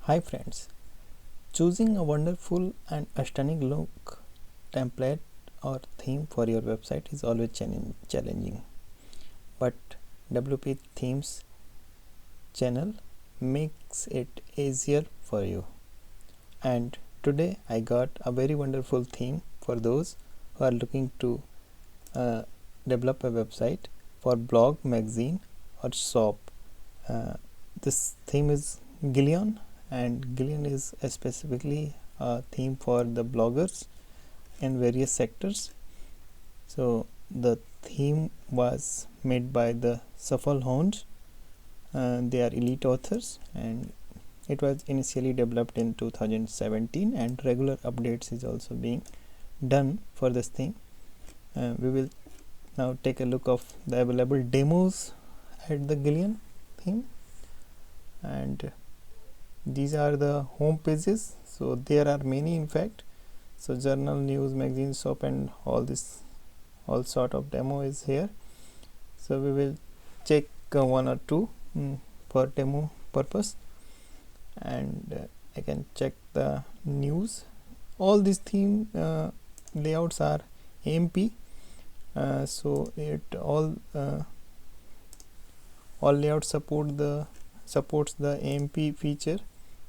Hi friends, choosing a wonderful and a stunning look, template or theme for your website is always challenging, but WP Themes channel makes it easier for you. And today I got a very wonderful theme for those who are looking to develop a website for blog, magazine or shop. This theme is Gillion, and Gillion is specifically a theme for the bloggers in various sectors. So the theme was made by the Shuffle Hounds. They are elite authors, and it was initially developed in 2017, and regular updates is also being done for this theme. We will now take a look of the available demos at the Gillion theme, and these are the home pages. So there are many, in fact. So journal, news, magazine, shop, and all sort of demo is here. So we will check one or two for demo purpose, and I can check the news. All these theme layouts are AMP, so it all layouts supports the AMP feature.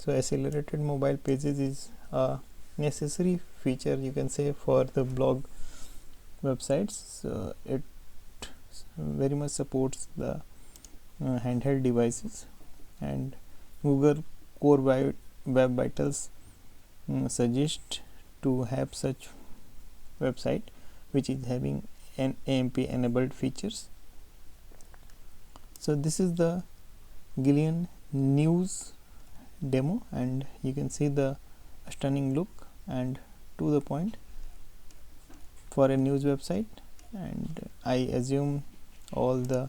So accelerated mobile pages is a necessary feature, you can say, for the blog websites. So it very much supports the handheld devices, and Google Core Web Vitals suggest to have such website which is having an AMP enabled features. So this is the Gillion news demo, and you can see the stunning look and to the point for a news website. And I assume all the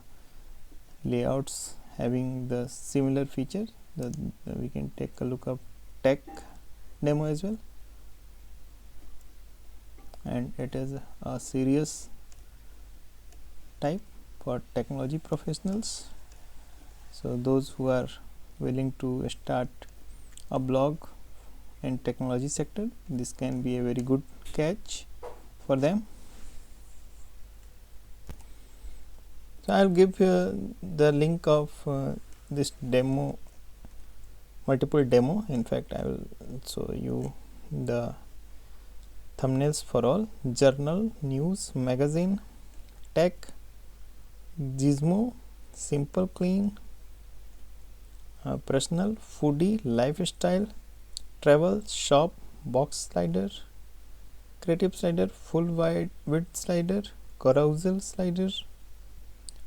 layouts having the similar feature. We can take a look of tech demo as well, and it is a serious type for technology professionals. So those who are willing to start a blog in technology sector, this can be a very good catch for them. So I'll give the link of this demo, multiple demo. In fact, I will show you the thumbnails for all: journal, news, magazine, tech, gizmo, simple, clean, personal, foodie, lifestyle, travel, shop, box slider, creative slider, full wide width slider, carousel slider,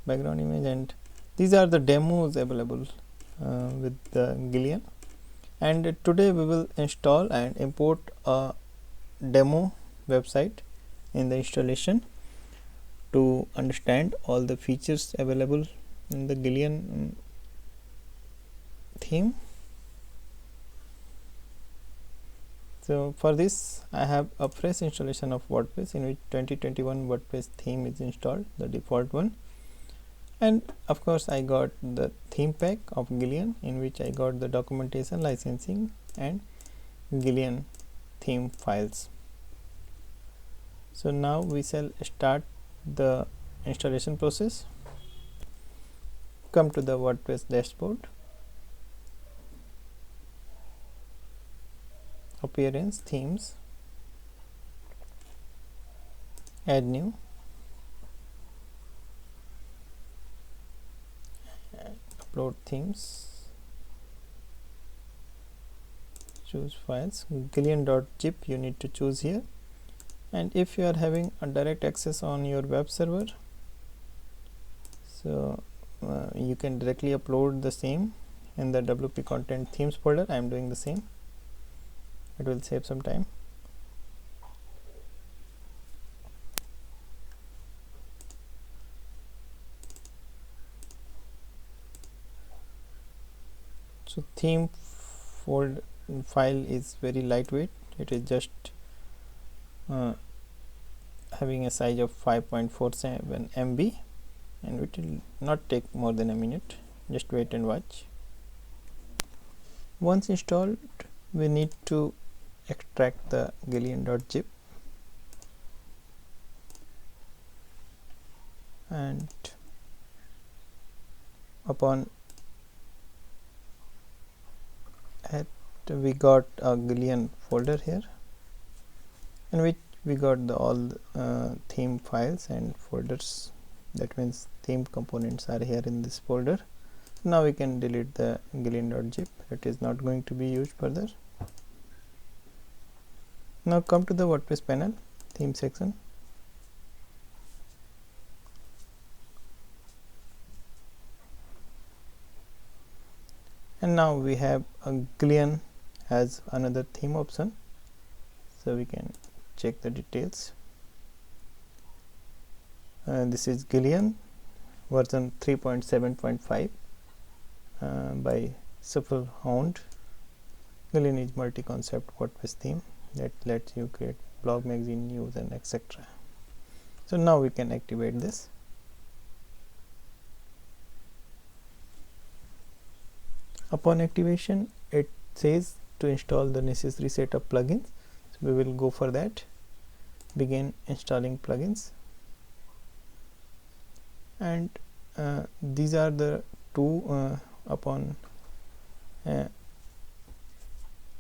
background image, and these are the demos available with the Gillion. And today we will install and import a demo website in the installation to understand all the features available in the Gillion theme. So for this I have a fresh installation of WordPress in which 2021 WordPress theme is installed, the default one. And of course I got the theme pack of Gillion, in which I got the documentation, licensing and Gillion theme files. So now we shall start the installation process. Come to the WordPress dashboard, appearance, themes, add new, upload themes, choose files, Gillion.zip you need to choose here. And if you are having a direct access on your web server, so you can directly upload the same in the WP content themes folder. I am doing the same. It will save some time. So theme file is very lightweight. It is just having a size of 5.47 MB, and it will not take more than a minute. Just wait and watch. Once installed, we need to extract the Gillion.zip, and upon it we got a Gillion folder here, in which we got all theme files and folders. That means theme components are here in this folder. Now we can delete the Gillion.zip. It is not going to be used further. Now come to the WordPress panel, theme section. And now we have a Gillion as another theme option, so we can check the details. This is Gillion version 3.7.5 by Shuffle Hound. Gillion is multi-concept WordPress theme that lets you create blog, magazine, news, and etc. So now we can activate this. Upon activation, it says to install the necessary set of plugins. So we will go for that. Begin installing plugins. And these are the two upon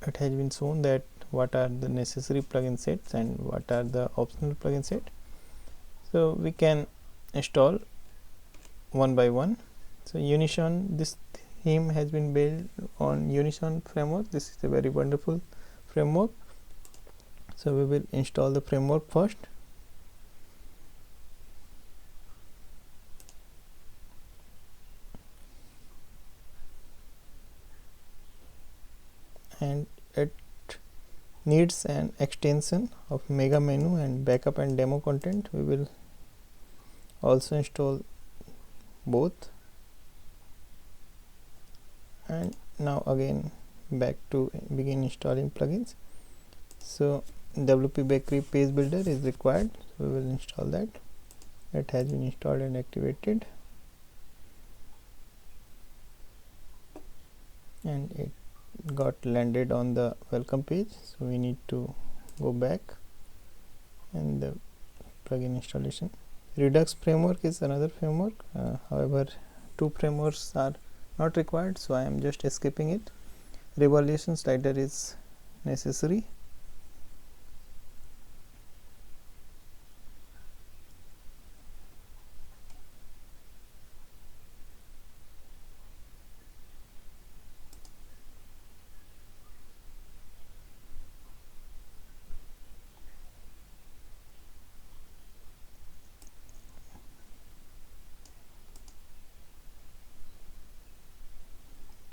it has been shown that what are the necessary plugin sets and what are the optional plugin set. So we can install one by one. So Unison, this theme has been built on Unison framework. This is a very wonderful framework. So we will install the framework first. And it needs an extension of mega menu and backup and demo content. We will also install both. And now again back to begin installing plugins. So WP Bakery page builder is required, so we will install that. It has been installed and activated, and it got landed on the welcome page. So we need to go back and the plugin installation. Redux framework is another framework, however two frameworks are not required, so I am just skipping it. Revolution slider is necessary.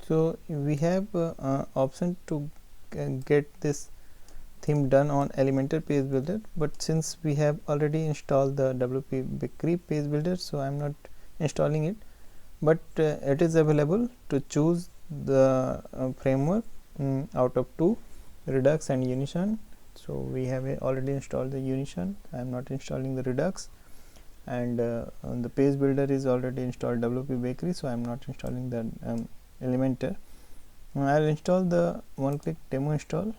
So we have option to get this theme done on Elementor page builder, but since we have already installed the WP Bakery page builder, so I am not installing it. But it is available to choose the framework out of two, Redux and Unison. So we have already installed the Unison. I am not installing the Redux, and the page builder is already installed WP Bakery, so I am not installing the Elementor. I will install the one-click demo install.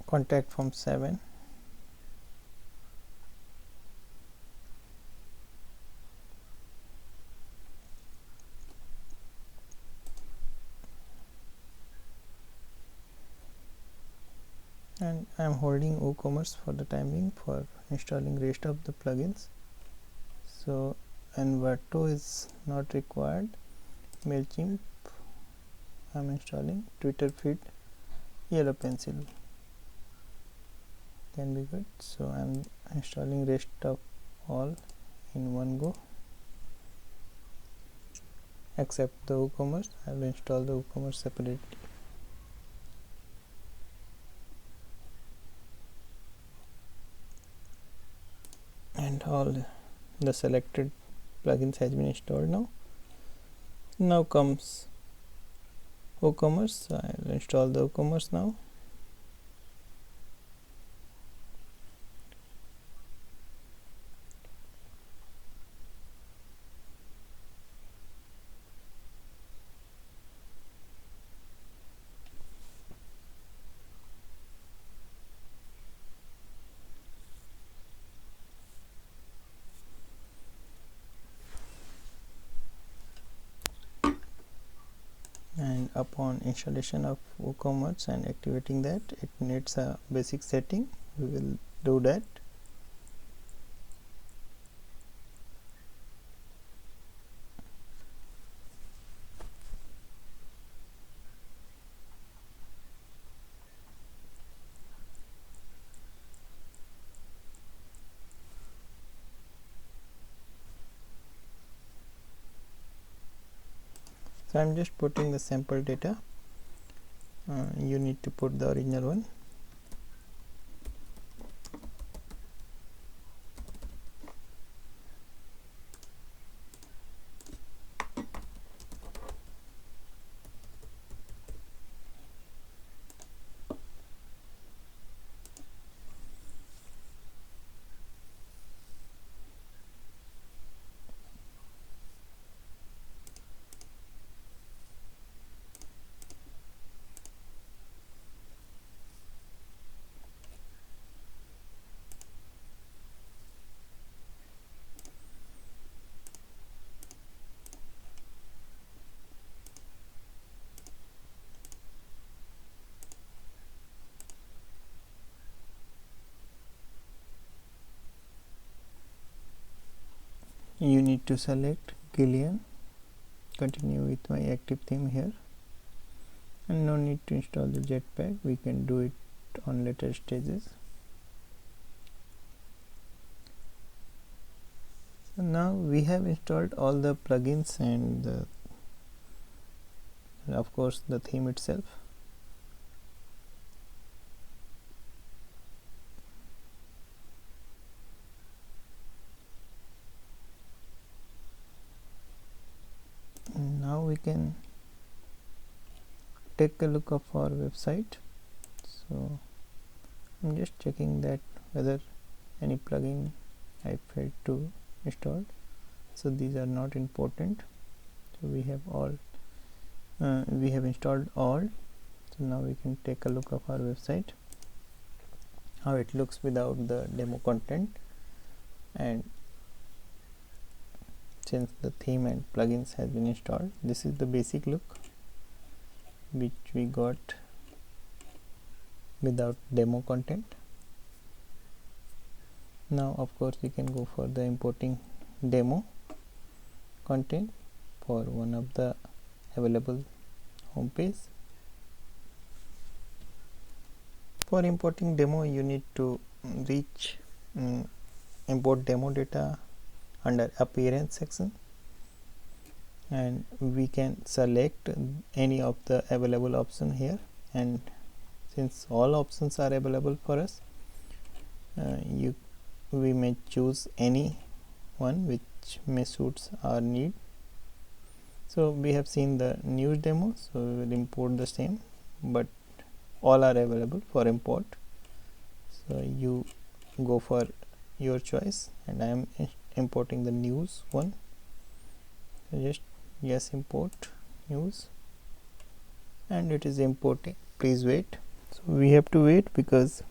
Contact form 7. And I am holding Woocommerce for the time being for installing rest of the plugins. So Envato is not required. MailChimp I am installing. Twitter feed, Yellow Pencil can be good. So I am installing rest of all in one go, except the Woocommerce. I will install the Woocommerce separately. And all the selected plugins has been installed. Now comes Woocommerce. I'll install the Woocommerce now. And upon installation of Woocommerce and activating that, it needs a basic setting. We will do that. So I'm just putting the sample data. You need to put the original one. You need to select Gillion, continue with my active theme here, and no need to install the Jetpack. We can do it on later stages. So now we have installed all the plugins and of course the theme itself. Now we can take a look of our website. So I'm just checking that whether any plugin I failed to install. So these are not important. So we have installed all. So now we can take a look of our website, how it looks without the demo content. And since the theme and plugins has been installed, this is the basic look which we got without demo content. Now of course we can go for the importing demo content for one of the available home page. For importing demo, you need to reach import demo data under appearance section, and we can select any of the available option here. And since all options are available for us, we may choose any one which may suits our need. So we have seen the news demo, so we will import the same, but all are available for import. So you go for your choice, and I am importing the news one. So just yes, import news, and it is importing. Please wait. So we have to wait because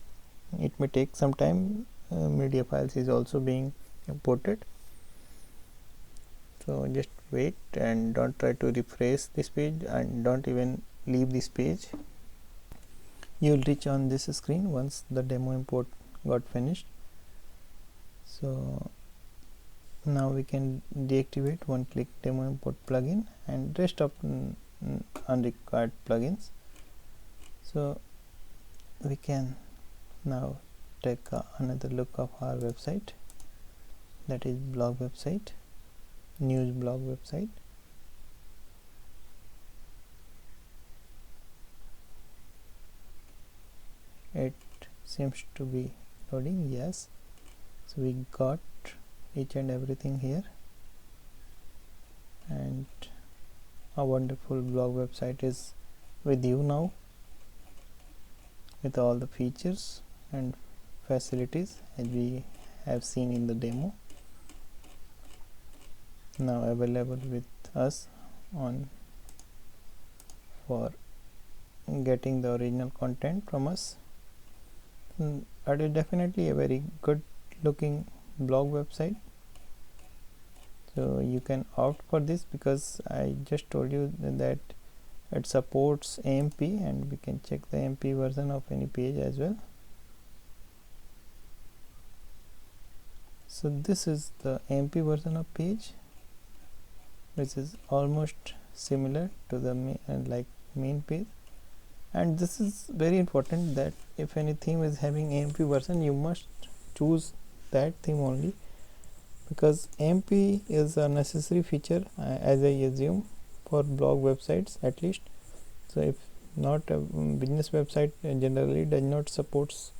it may take some time. Media files is also being imported. So just wait and don't try to refresh this page, and don't even leave this page. You will reach on this screen once the demo import got finished. So now we can deactivate one click demo import plugin and rest of unrequired plugins. So we can now take another look of our website, that is blog website, news blog website. It seems to be loading. Yes, so we got each and everything here. a wonderful blog website is with you now, with all the features and facilities as we have seen in the demo, now available with us on for getting the original content from us. It is definitely a very good looking blog website, so you can opt for this because I just told you that it supports AMP, and we can check the AMP version of any page as well. So this is the AMP version of page, which is almost similar to the main page. And this is very important that if any theme is having AMP version, you must choose that theme only, because AMP is a necessary feature as I assume for blog websites at least. So if not, a business website generally does not supports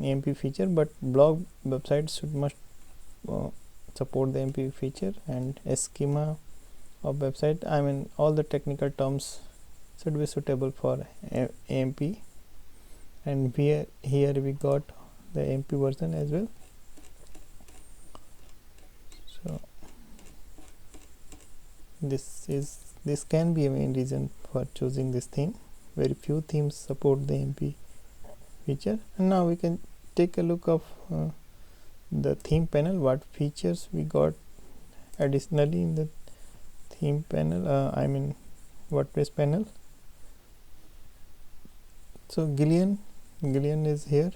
AMP feature, but blog websites must support the AMP feature. And a schema of website, I mean all the technical terms should be suitable for AMP, and here we got the AMP version as well. So this can be a main reason for choosing this theme. Very few themes support the AMP feature. And now we can take a look of the theme panel, what features we got additionally in the theme panel, I mean WordPress panel. So Gillion is here,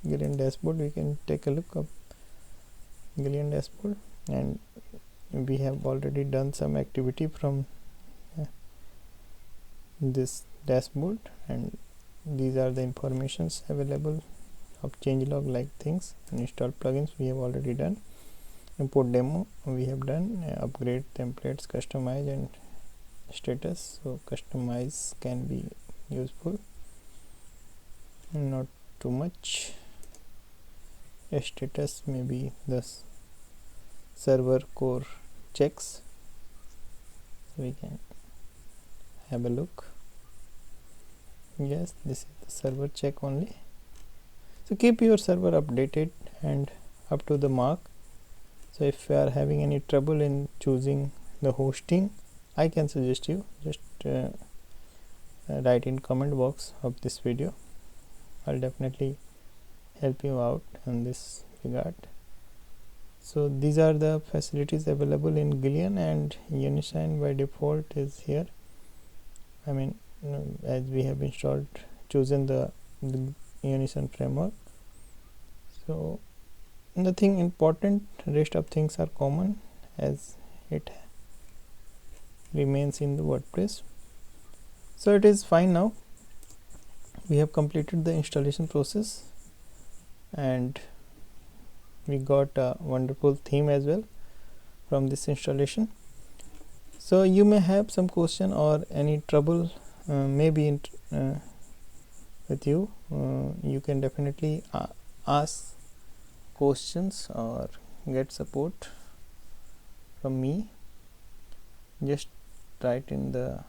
Gillion dashboard. We can take a look of Gillion dashboard, and we have already done some activity from this dashboard, and these are the informations available of changelog like things. And install plugins we have already done, import demo we have done, upgrade templates, customize and status. So customize can be useful, not too much. A status maybe the server core checks, so we can have a look. Yes, this is the server check only. So keep your server updated and up to the mark. So if you are having any trouble in choosing the hosting, I can suggest you just write in comment box of this video. I'll definitely help you out in this regard. So these are the facilities available in Gillion, and Unison by default is here. I mean, as we have chosen the Unison framework, so nothing important, rest of things are common as it remains in the WordPress. So it is fine now. We have completed the installation process and we got a wonderful theme as well from this installation. So you may have some question or any trouble maybe with you. You can definitely ask questions or get support from me. Just write in the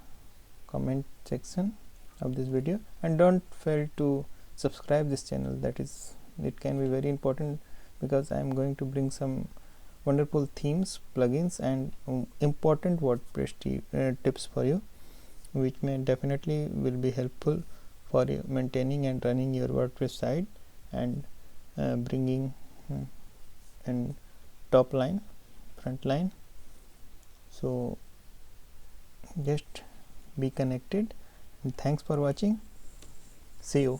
comment section of this video, and don't fail to subscribe this channel. That is, it can be very important because I am going to bring some wonderful themes, plugins and important WordPress tips for you, which may definitely will be helpful for you maintaining and running your WordPress site and bringing and top line, front line. So just be connected, and thanks for watching. See you.